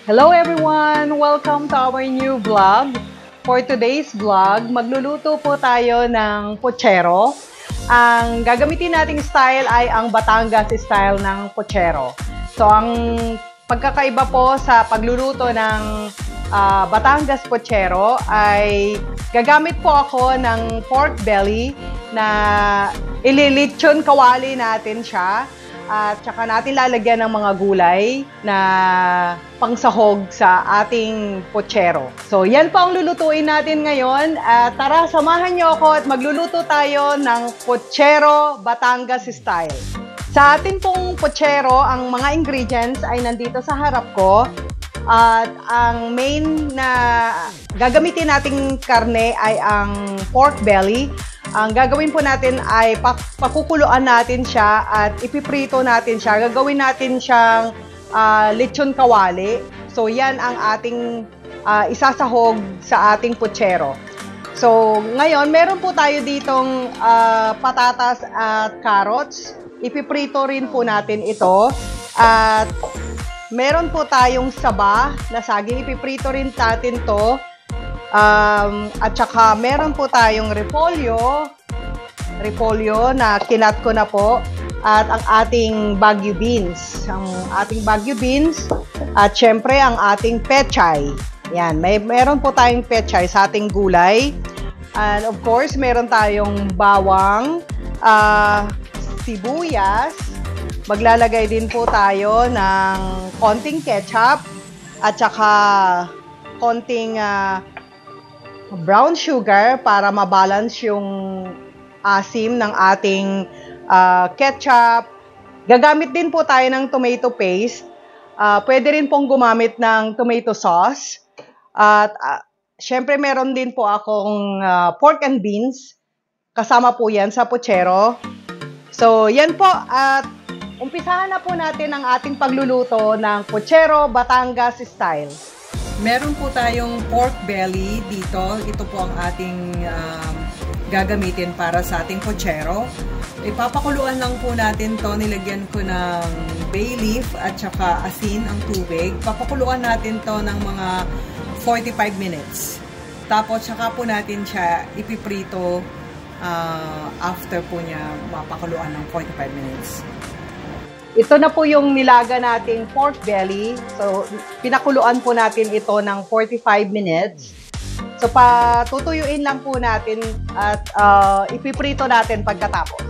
Hello everyone! Welcome to our new vlog. For today's vlog, magluluto po tayo ng puchero. Ang gagamitin nating style ay ang Batangas style ng puchero. So ang pagkakaiba po sa pagluluto ng Batangas puchero ay gagamit po ako ng pork belly na ililitsyon kawali natin siya. At saka natin lalagyan ng mga gulay na pangsahog sa ating puchero. So, yan po ang lulutuin natin ngayon. Tara, samahan niyo ako at magluluto tayo ng puchero Batangas style. Sa ating pong puchero, ang mga ingredients ay nandito sa harap ko. At ang main na gagamitin nating karne ay ang pork belly. Ang gagawin po natin ay pakukuluan natin siya at ipiprito natin siya. Gagawin natin siyang lechon kawali. So yan ang ating isasahog sa ating puchero. So ngayon, meron po tayo ditong patatas at carrots. Ipiprito rin po natin ito. At meron po tayong saba na saging. Ipiprito rin natin to. At saka meron po tayong repolyo na kinat ko na po, at ang ating Baguio beans, at syempre ang ating pechay. Yan, meron po tayong pechay sa ating gulay, and of course meron tayong bawang, sibuyas. Maglalagay din po tayo ng konting ketchup at saka konting brown sugar para mabalance yung asim ng ating ketchup. Gagamit din po tayo ng tomato paste. Pwede rin pong gumamit ng tomato sauce. At syempre meron din po akong pork and beans. Kasama po yan sa puchero. So yan po. At umpisahan na po natin ang ating pagluluto ng puchero Batangas style. Meron po tayong pork belly dito. Ito po ang ating gagamitin para sa ating puchero. Ipapakuluan lang po natin to. Nilagyan ko ng bay leaf at saka asin ang tubig. Papakuluan natin to ng mga 45 minutes. Tapos saka po natin siya ipiprito after po niya mapakuluan ng 45 minutes. Ito na po yung nilaga nating pork belly. So, pinakuluan po natin ito ng 45 minutes. So, patutuyuin lang po natin at ipiprito natin pagkatapos.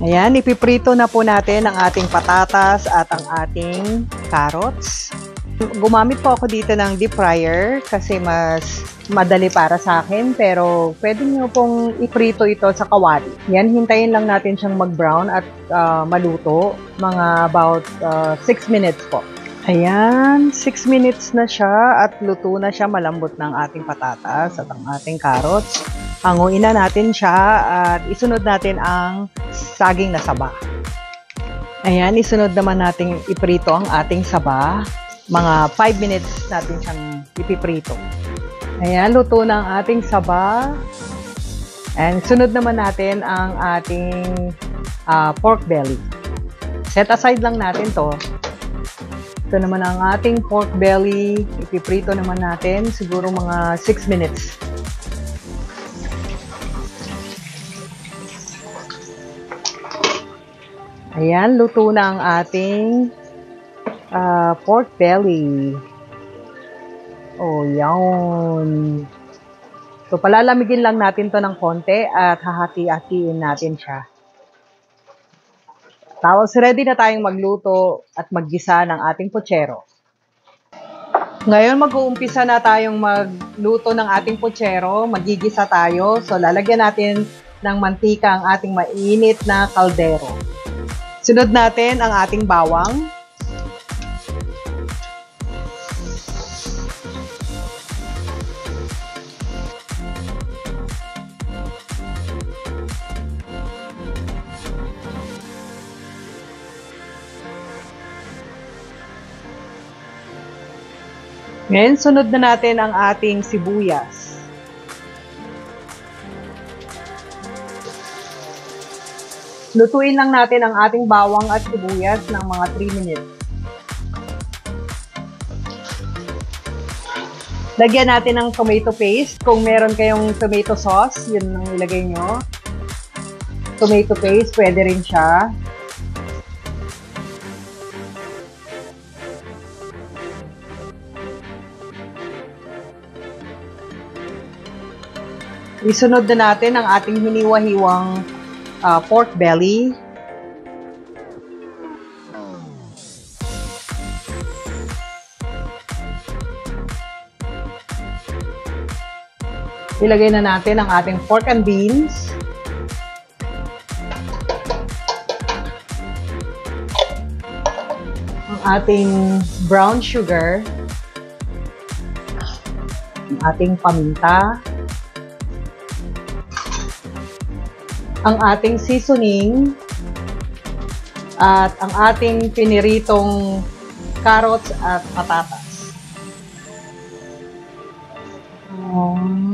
Ayan, ipiprito na po natin ang ating patatas at ang ating carrots. Gumamit po ako dito ng deep fryer kasi mas madali para sa akin, pero pwede nyo pong iprito ito sa kawali. Yan, hintayin lang natin siyang mag-brown at maluto. Mga about 6 minutes po. Ayan, 6 minutes na siya at luto na siya. Malambot ng ating patatas at ang ating carrots. Hanguin na natin siya at isunod natin ang saging na saba. Ayan, isunod naman natin iprito ang ating saba. Mga 5 minutes natin siyang ipiprito. Ayan, luto na ang ating saba. And sunod naman natin ang ating pork belly. Set aside lang natin to. Ito naman ang ating pork belly. Ipiprito naman natin siguro mga 6 minutes. Ayan, luto na ang ating pork belly. Oh, yan. So, palalamigin lang natin to ng konti at hahati-hatiin natin siya. Tapos, ready na tayong magluto at maggisa ng ating puchero. Ngayon, mag-uumpisa na tayong magluto ng ating puchero. Magigisa tayo. So, lalagyan natin ng mantika ang ating mainit na kaldero. Sunod natin ang ating bawang. Ngayon, sunod na natin ang ating sibuyas. Lutuin lang natin ang ating bawang at sibuyas ng mga 3 minutes. Lagyan natin ng tomato paste. Kung meron kayong tomato sauce, yun ang ilagay nyo. Tomato paste, pwede rin siya. Isunod na natin ang ating hiniwa-hiwang pork belly. Ilagay na natin ang ating pork and beans. Ang ating brown sugar. Ang ating paminta. Ang ating seasoning. At ang ating piniritong carrots at patatas.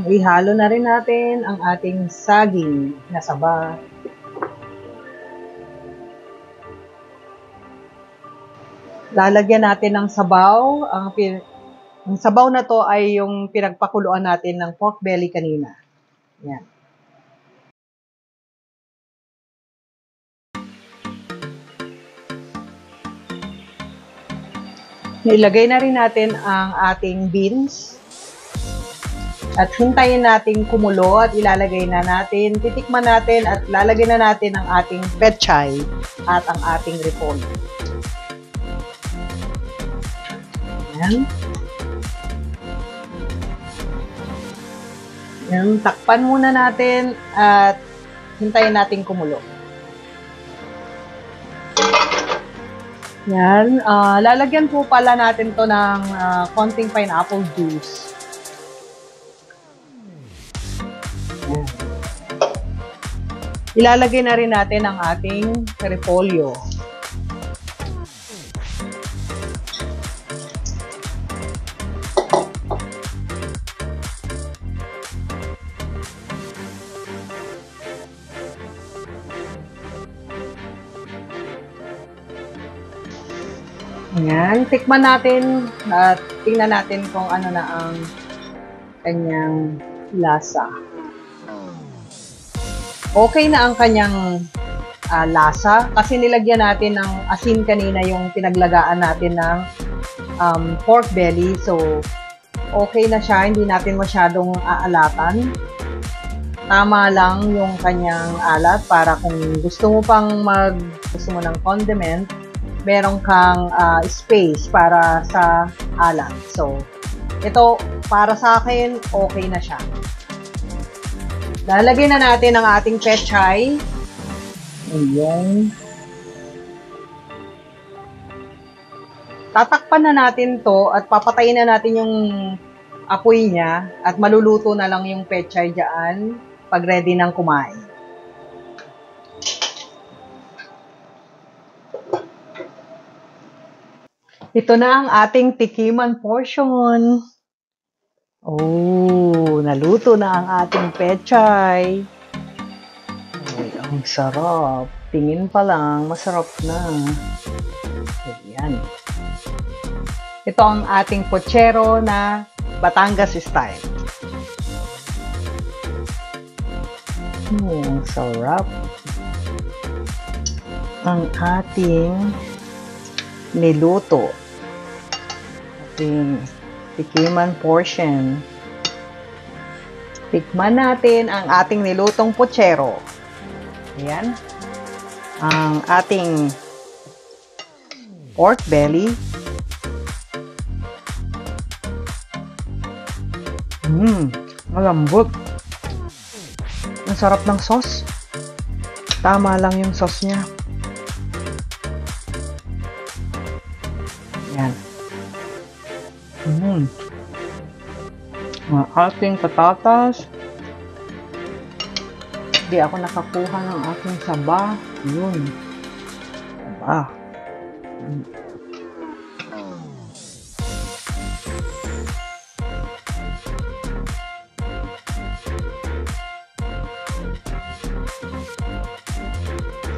Ihalo na rin natin ang ating saging na saba. Lalagyan natin ng sabaw. Ang sabaw na to ay yung pinagpakuluan natin ng pork belly kanina. Yan. Ilagay na rin natin ang ating beans. At hintayin natin kumulo at ilalagay na natin, titikman natin at lalagay na natin ang ating pechay at ang ating repolyo. Ayan. Ayan, takpan muna natin at hintayin natin kumulo. Ayan, lalagyan po pala natin to ng konting pineapple juice. Ilalagay na rin natin ang ating repolyo. Ayan, tikman natin at tingnan natin kung ano na ang kanyang lasa. Okay na ang kanyang lasa kasi nilagyan natin ng asin kanina yung pinaglagaan natin ng pork belly. So, okay na siya. Hindi natin masyadong aalatan. Tama lang yung kanyang alat para kung gusto mo pang gusto mo ng condiment, meron kang space para sa alat. So, ito para sa akin, okay na siya. Lalagyan na natin ang ating pechay. Ayan. Tatakpan na natin to at papatayin na natin yung apoy niya at maluluto na lang yung pechay dyan pag ready ng kumain. Ito na ang ating tikiman portion. Oh, naluto na ang ating pechay. Ay, ang sarap. Tingin pa lang, masarap na. Ayan. Ito ang ating pochero na Batangas style. Ang sarap. Ang ating niluto. Ating tikiman portion. Tikman natin ang ating nilutong pochero. Ayan. Ang ating pork belly. Malambot. Ang sarap ng sauce. Tama lang yung sauce niya. Ayan. Ang ating patatas. Hindi ako nakakuha ng ating saba. Yun. Saba.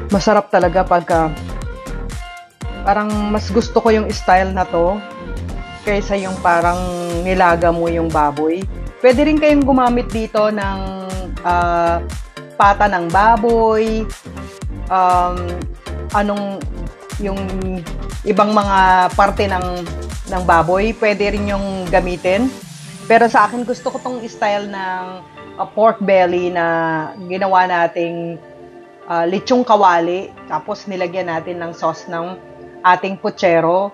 Masarap talaga pagka parang mas gusto ko yung style na to kaysa yung parang nilaga mo yung baboy. Pwede rin kayong gumamit dito ng pata ng baboy, yung ibang mga parte ng baboy, pwede rin yung gamitin. Pero sa akin, gusto ko tong style ng pork belly na ginawa nating lechong kawali, tapos nilagyan natin ng sauce ng ating puchero.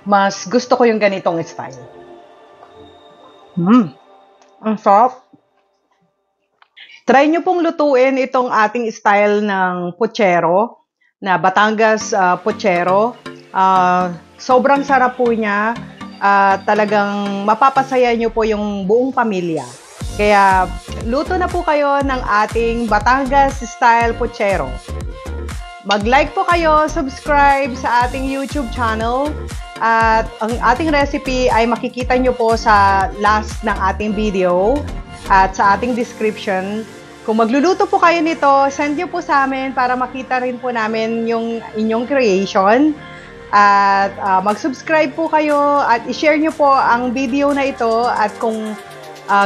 Mas gusto ko yung ganitong style. Ang sarap. Try nyo pong lutuin itong ating style ng puchero, na Batangas puchero. Sobrang sarap po niya. Talagang mapapasaya nyo po yung buong pamilya. Kaya luto na po kayo ng ating Batangas style puchero. Mag-like po kayo, subscribe sa ating YouTube channel. At ang ating recipe ay makikita nyo po sa last ng ating video at sa ating description. Kung magluluto po kayo nito, send nyo po sa amin para makita rin po namin yung inyong creation. At mag-subscribe po kayo at i-share nyo po ang video na ito. At kung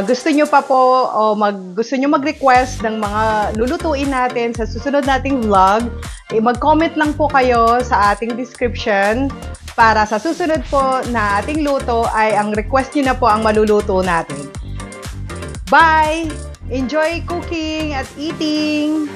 gusto nyo pa po o gusto nyo mag-request ng mga lulutuin natin sa susunod nating vlog, mag-comment lang po kayo sa ating description para sa susunod po na ating luto ay ang request nyo na po ang maluluto natin. Bye! Enjoy cooking at eating!